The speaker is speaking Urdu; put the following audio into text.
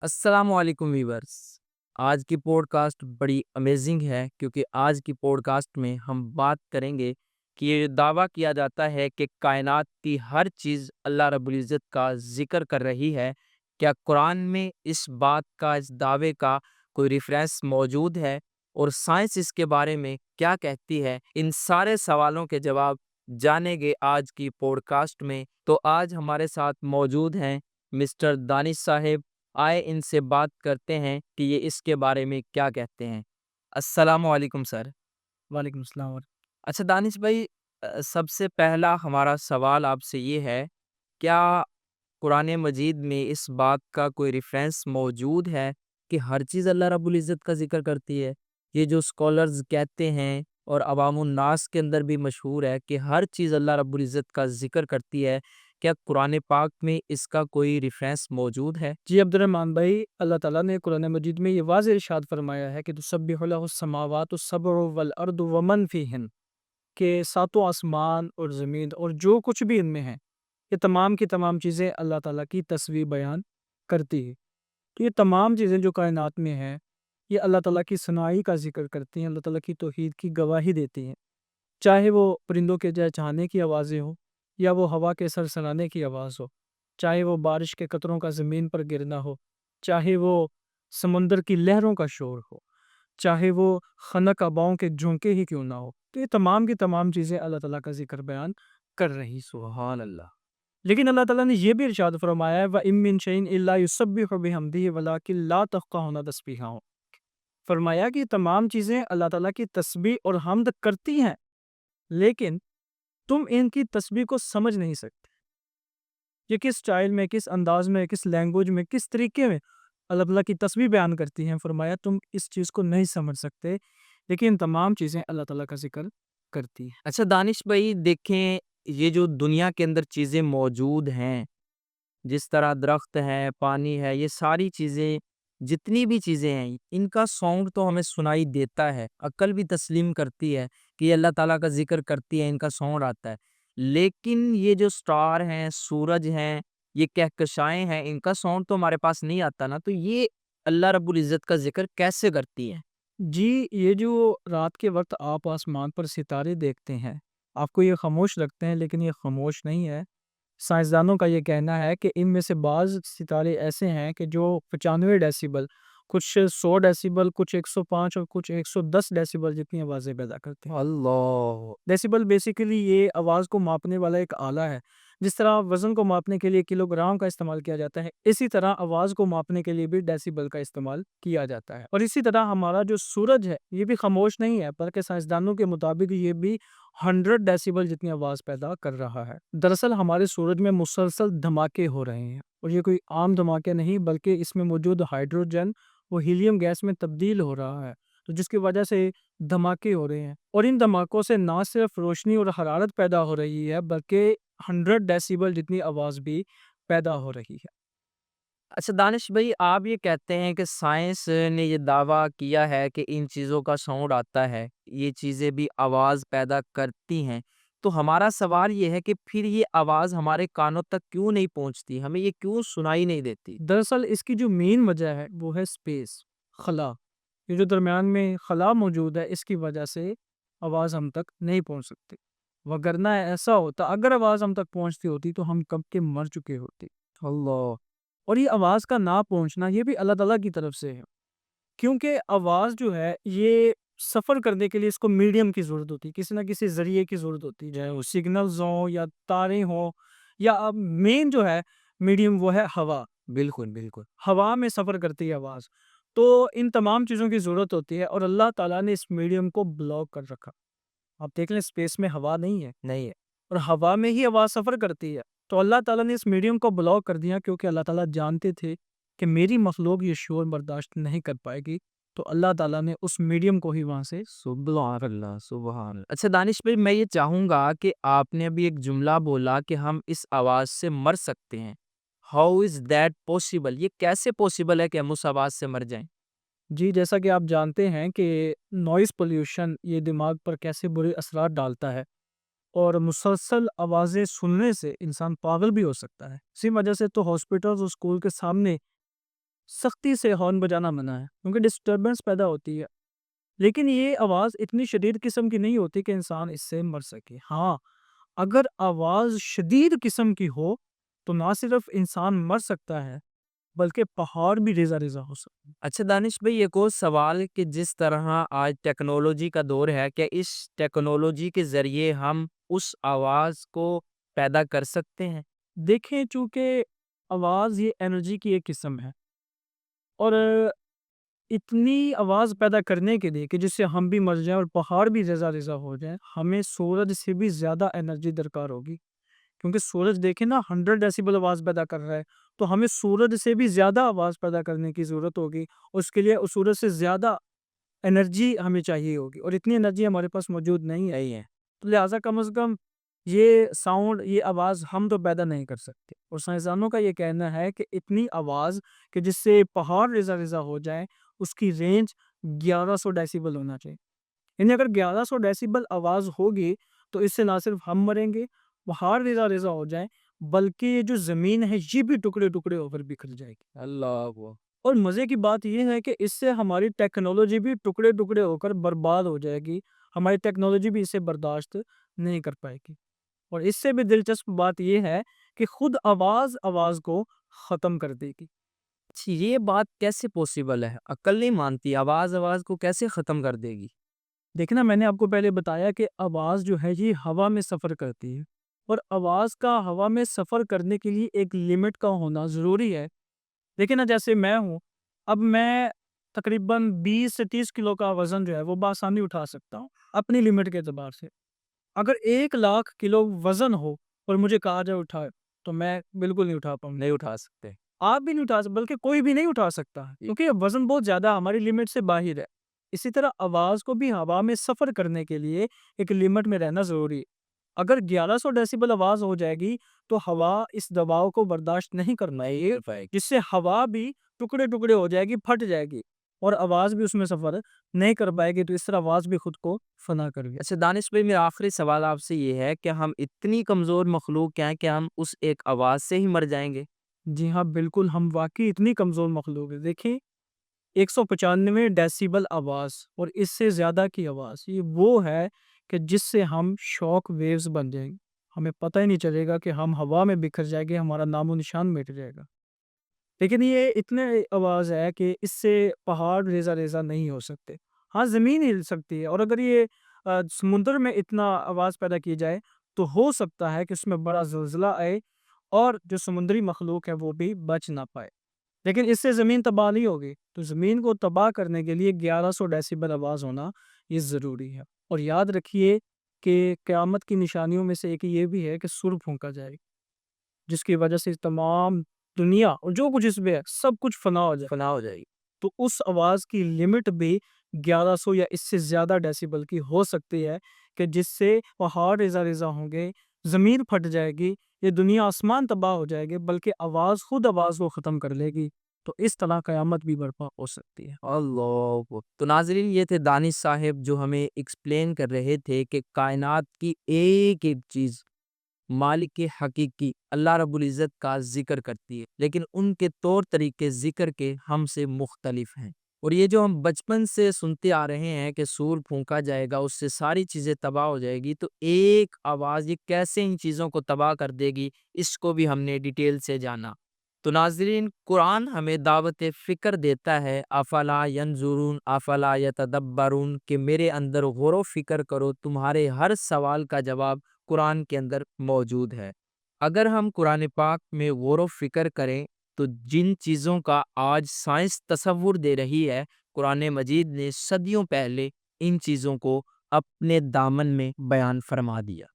السلام علیکم ویورس۔ آج کی پوڈ کاسٹ بڑی امیزنگ ہے کیونکہ آج کی پوڈ کاسٹ میں ہم بات کریں گے کہ یہ دعویٰ کیا جاتا ہے کہ کائنات کی ہر چیز اللہ رب العزت کا ذکر کر رہی ہے۔ کیا قرآن میں اس بات کا، اس دعوے کا کوئی ریفرنس موجود ہے؟ اور سائنس اس کے بارے میں کیا کہتی ہے؟ ان سارے سوالوں کے جواب جانیں گے آج کی پوڈ کاسٹ میں۔ تو آج ہمارے ساتھ موجود ہیں مسٹر دانش صاحب۔ آئے ان سے بات کرتے ہیں کہ یہ اس کے بارے میں کیا کہتے ہیں۔ السلام علیکم سر۔ وعلیکم السلام اچھا دانش بھائی، سب سے پہلا ہمارا سوال آپ سے یہ ہے، کیا قرآن مجید میں اس بات کا کوئی ریفرنس موجود ہے کہ ہر چیز اللہ رب العزت کا ذکر کرتی ہے؟ یہ جو اسکالرز کہتے ہیں اور عوام الناس کے اندر بھی مشہور ہے کہ ہر چیز اللہ رب العزت کا ذکر کرتی ہے، کیا قرآن پاک میں اس کا کوئی ریفرنس موجود ہے؟ جی عبد الرحمن بھائی، اللہ تعالیٰ نے قرآن مجید میں یہ واضح ارشاد فرمایا ہے کہ تسبح لہ السماوات السبع والارض ومن فیہن، کہ ساتوں آسمان اور زمین اور جو کچھ بھی ان میں ہے، یہ تمام کی تمام چیزیں اللہ تعالیٰ کی تسبیح بیان کرتی ہے۔ تو یہ تمام چیزیں جو کائنات میں ہیں، یہ اللہ تعالیٰ کی ثنائی کا ذکر کرتی ہیں، اللہ تعالیٰ کی توحید کی گواہی دیتی ہیں، چاہے وہ پرندوں کے چہچہانے کی آوازیں ہوں یا وہ ہوا کے سرسرانے کی آواز ہو، چاہے وہ بارش کے قطروں کا زمین پر گرنا ہو، چاہے وہ سمندر کی لہروں کا شور ہو، چاہے وہ خنک آباؤں کے جھونکے ہی کیوں نہ ہو، تو یہ تمام کی تمام چیزیں اللہ تعالیٰ کا ذکر بیان کر رہی ہیں۔ سبحان اللہ۔ لیکن اللہ تعالیٰ نے یہ بھی ارشاد فرمایا ہے وَإِن مِّن شَيْءٍ إِلَّا يُسَبِّحُ بِحَمْدِهِ وَلَٰكِن لَّا تَفْقَهُونَ تَسْبِيحَهُمْ، فرمایا کہ تمام چیزیں اللہ تعالیٰ کی تسبیح اور حمد کرتی ہیں، لیکن تم ان کی تسبیح کو سمجھ نہیں سکتے، یہ کس سٹائل میں، کس انداز میں، کس لینگویج میں، کس طریقے میں اللہ تعالیٰ کی تسبیح بیان کرتی ہیں۔ فرمایا تم اس چیز کو نہیں سمجھ سکتے، لیکن تمام چیزیں اللہ تعالیٰ کا ذکر کرتی ہیں۔ اچھا دانش بھائی دیکھیں، یہ جو دنیا کے اندر چیزیں موجود ہیں، جس طرح درخت ہے، پانی ہے، یہ ساری چیزیں، جتنی بھی چیزیں ہیں، ان کا ساؤنڈ تو ہمیں سنائی دیتا ہے، عقل بھی تسلیم کرتی ہے کہ یہ اللہ تعالیٰ کا ذکر کرتی ہے، ان کا ساؤنڈ آتا ہے۔ لیکن یہ جو سٹار ہیں، سورج ہیں، یہ کہکشائیں ہیں، ان کا ساؤنڈ تو ہمارے پاس نہیں آتا نا، تو یہ اللہ رب العزت کا ذکر کیسے کرتی ہیں؟ جی، یہ جو رات کے وقت آپ آسمان پر ستارے دیکھتے ہیں، آپ کو یہ خاموش لگتے ہیں، لیکن یہ خاموش نہیں ہے۔ سائنسدانوں کا یہ کہنا ہے کہ ان میں سے بعض ستارے ایسے ہیں کہ جو 95 ڈیسیبل، کچھ 100 ڈیسیبل، کچھ 105 اور کچھ 110 ڈیسیبل جتنی آوازیں پیدا کرتے ہیں۔ اللہ! ڈیسیبل بیسیکلی یہ آواز کو ماپنے والا ایک آلہ ہے۔ جس طرح وزن کو ماپنے کے لیے کلو گرام کا استعمال کیا جاتا ہے، اسی طرح آواز کو ماپنے کے لیے بھی ڈیسیبل کا استعمال کیا جاتا ہے۔ اور اسی طرح ہمارا جو سورج ہے، یہ بھی خاموش نہیں ہے، بلکہ سائنسدانوں کے مطابق یہ بھی 100 ڈیسیبل جتنی آواز پیدا کر رہا ہے۔ دراصل ہمارے سورج میں مسلسل دھماکے ہو رہے ہیں، اور یہ کوئی عام دھماکے نہیں، بلکہ اس میں موجود ہائیڈروجن وہ ہیلیم گیس میں تبدیل ہو رہا ہے، تو جس کی وجہ سے دھماکے ہو رہے ہیں۔ اور ان دھماکوں سے نہ صرف روشنی اور حرارت پیدا ہو رہی ہے، بلکہ 100 ڈیسیبل جتنی آواز بھی پیدا ہو رہی ہے۔ اچھا دانش بھائی، آپ یہ کہتے ہیں کہ سائنس نے یہ دعویٰ کیا ہے کہ ان چیزوں کا ساؤنڈ آتا ہے، یہ چیزیں بھی آواز پیدا کرتی ہیں، تو ہمارا سوال یہ ہے کہ پھر یہ آواز ہمارے کانوں تک کیوں نہیں پہنچتی، ہمیں یہ کیوں سنائی نہیں دیتی؟ دراصل اس کی جو مین وجہ ہے وہ ہے اسپیس، خلا۔ یہ جو درمیان میں خلا موجود ہے، اس کی وجہ سے آواز ہم تک نہیں پہنچ سکتی، وگرنہ ایسا ہوتا اگر آواز ہم تک پہنچتی ہوتی تو ہم کب کے مر چکے ہوتے۔ اللہ! اور یہ آواز کا نہ پہنچنا یہ بھی اللہ تعالیٰ کی طرف سے ہے، کیونکہ آواز جو ہے یہ سفر کرنے کے لیے اس کو میڈیم کی ضرورت ہوتی ہے، کسی نہ کسی ذریعے کی ضرورت ہوتی ہے، چاہے وہ سگنلز ہوں یا تاریں ہوں، یا مین جو ہے میڈیم وہ ہے ہوا۔ بالکل بالکل۔ ہوا میں سفر کرتی ہے آواز، تو ان تمام چیزوں کی ضرورت ہوتی ہے، اور اللہ تعالیٰ نے اس میڈیم کو بلاک کر رکھا۔ آپ دیکھ لیں، اسپیس میں ہوا نہیں ہے، نہیں ہے۔ اور ہوا میں ہی آواز سفر کرتی ہے، تو اللہ تعالیٰ نے اس میڈیم کو بلاک کر دیا، کیونکہ اللہ تعالیٰ جانتے تھے کہ میری مخلوق یہ شور برداشت نہیں کر پائے گی، تو اللہ تعالیٰ نے اس میڈیم کو ہی وہاں سے۔ سبحان اللہ، سبحان اللہ۔ اچھا دانش بھائی، میں یہ چاہوں گا کہ آپ نے ابھی ایک جملہ بولا کہ ہم اس آواز سے مر سکتے ہیں۔ How is that possible? یہ کیسے پاسبل ہے کہ ہم اس آواز سے مر جائیں؟ جی، جیسا کہ آپ جانتے ہیں کہ نوائز پولیوشن یہ دماغ پر کیسے برے اثرات ڈالتا ہے، اور مسلسل آوازیں سننے سے انسان پاگل بھی ہو سکتا ہے۔ اسی وجہ سے تو ہاسپٹلز اور اسکول کے سامنے سختی سے ہارن بجانا منع ہے کیونکہ ڈسٹربنس پیدا ہوتی ہے، لیکن یہ آواز اتنی شدید قسم کی نہیں ہوتی کہ انسان اس سے مر سکے۔ ہاں، اگر آواز شدید قسم کی ہو تو نہ صرف انسان مر سکتا ہے بلکہ پہاڑ بھی ریزہ ریزہ ہو سکتا ہے۔ اچھا دانش بھائی، ایک اور سوال کہ جس طرح آج ٹیکنالوجی کا دور ہے، کیا اس ٹیکنالوجی کے ذریعے ہم اس آواز کو پیدا کر سکتے ہیں؟ دیکھیں، چونکہ آواز یہ انرجی کی ایک قسم ہے، اور اتنی آواز پیدا کرنے کے لیے کہ جس سے ہم بھی مر جائیں اور پہاڑ بھی ریزہ ریزہ ہو جائیں، ہمیں سورج سے بھی زیادہ انرجی درکار ہوگی، کیونکہ سورج دیکھیں نا 100 ڈیسیبل آواز پیدا کر رہا ہے، تو ہمیں سورج سے بھی زیادہ آواز پیدا کرنے کی ضرورت ہوگی، اس کے لیے سورج سے زیادہ انرجی ہمیں چاہیے ہوگی، اور اتنی انرجی ہمارے پاس موجود نہیں ہے، تو لہٰذا کم از کم یہ ساؤنڈ، یہ آواز ہم تو پیدا نہیں کر سکتے، اور سائنسدانوں کا یہ کہنا ہے کہ اتنی آواز کہ جس سے پہاڑ ریزہ ریزہ ہو جائے، اس کی رینج 1100 ڈیسیبل ہونا چاہیے۔ یعنی اگر 1100 ڈیسیبل آواز ہوگی تو اس سے نہ صرف ہم مریں گے، پہاڑ ریزہ ریزہ ہو جائیں، بلکہ یہ جو زمین ہے یہ بھی ٹکڑے ٹکڑے ہو کر بکھر جائے گی۔ اللہ اکبر۔ اور مزے کی بات یہ ہے کہ اس سے ہماری ٹیکنالوجی بھی ٹکڑے ٹکڑے ہو کر برباد ہو جائے گی، ہماری ٹیکنالوجی بھی اسے برداشت نہیں کر پائے گی۔ اور اس سے بھی دلچسپ بات یہ ہے کہ خود آواز کو ختم کر دے گی۔ اچھی، یہ بات کیسے پوسیبل ہے؟ عقل نہیں مانتی، آواز کو کیسے ختم کر دے گی؟ دیکھنا، میں نے آپ کو پہلے بتایا کہ آواز جو ہے یہ ہوا میں سفر کرتی ہے، اور آواز کا ہوا میں سفر کرنے کے لیے ایک لمٹ کا ہونا ضروری ہے۔ لیکن نا، جیسے میں ہوں، اب میں تقریباً 20 سے 30 کلو کا وزن جو ہے وہ بآسانی اٹھا سکتا ہوں اپنی لمٹ کے اعتبار سے۔ اگر 1,00,000 کلو وزن ہو اور مجھے کہا جائے اٹھائے، تو میں بالکل نہیں اٹھا پاؤں گا۔ نہیں اٹھا سکتے۔ آپ بھی نہیں اٹھا سکتے، بلکہ کوئی بھی نہیں اٹھا سکتا، کیونکہ یہ وزن بہت زیادہ ہماری لمٹ سے باہر ہے۔ اسی طرح آواز کو بھی ہوا میں سفر کرنے کے لیے ایک لمٹ میں رہنا ضروری ہے۔ اگر 1100 ڈیسیبل آواز ہو جائے گی تو ہوا اس دباؤ کو برداشت نہیں کر پائے گی، جس سے ہوا بھی ٹکڑے ٹکڑے ہو جائے گی، پھٹ جائے گی، اور آواز بھی اس میں سفر نہیں کر پائے گی، تو اس طرح آواز بھی خود کو فنا کر گی۔ اچھا دانش بھائی، میرا آخری سوال آپ سے یہ ہے کہ ہم اتنی کمزور مخلوق ہیں کہ ہم اس ایک آواز سے ہی مر جائیں گے؟ جی ہاں، بالکل، ہم واقعی اتنی کمزور مخلوق ہیں۔ دیکھیں، 195 ڈیسیبل آواز اور اس سے زیادہ کی آواز، یہ وہ ہے کہ جس سے ہم شاک ویوز بن جائیں گے، ہمیں پتہ ہی نہیں چلے گا کہ ہم ہوا میں بکھر جائیں گے، ہمارا نام و نشان مٹ جائے گا۔ لیکن یہ اتنے آواز ہے کہ اس سے پہاڑ ریزہ ریزہ نہیں ہو سکتے، ہاں زمین ہل سکتی ہے، اور اگر یہ سمندر میں اتنا آواز پیدا کی جائے تو ہو سکتا ہے کہ اس میں بڑا زلزلہ آئے اور جو سمندری مخلوق ہے وہ بھی بچ نہ پائے، لیکن اس سے زمین تباہ نہیں ہوگی۔ تو زمین کو تباہ کرنے کے لیے 1100 ڈیسیبل آواز ہونا یہ ضروری ہے۔ اور یاد رکھیے کہ قیامت کی نشانیوں میں سے ایک یہ بھی ہے کہ سر پھونکا جائے، جس کی وجہ سے تمام دنیا اور جو کچھ اس میں ہے سب کچھ فنا ہو جائے۔ فنا ہو جائے گی۔ تو اس آواز کی لمٹ بھی 1100 یا اس سے زیادہ ڈیسیبل کی ہو سکتی ہے، کہ جس سے پہاڑ ریزہ ریزہ ہوں گے، زمین پھٹ جائے گی، یہ دنیا آسمان تباہ ہو جائے گے، بلکہ آواز خود آواز کو ختم کر لے گی، تو اس طرح قیامت بھی برپا ہو سکتی ہے۔ اللہ اکبر۔ تو ناظرین، یہ تھے دانش صاحب جو ہمیں ایکسپلین کر رہے تھے کہ کائنات کی ایک ایک چیز مالک حقیقی اللہ رب العزت کا ذکر کرتی ہے، لیکن ان کے طور طریقے ذکر کے ہم سے مختلف ہیں، اور یہ جو ہم بچپن سے سنتے آ رہے ہیں کہ سور پھونکا جائے گا، اس سے ساری چیزیں تباہ ہو جائے گی، تو ایک آواز یہ کیسے ان چیزوں کو تباہ کر دے گی، اس کو بھی ہم نے ڈیٹیل سے جانا۔ تو ناظرین، قرآن ہمیں دعوت فکر دیتا ہے، افلا ینظرون افلا یتدبرون، کہ میرے اندر غور و فکر کرو، تمہارے ہر سوال کا جواب قرآن کے اندر موجود ہے۔ اگر ہم قرآن پاک میں غور و فکر کریں تو جن چیزوں کا آج سائنس تصور دے رہی ہے، قرآن مجید نے صدیوں پہلے ان چیزوں کو اپنے دامن میں بیان فرما دیا۔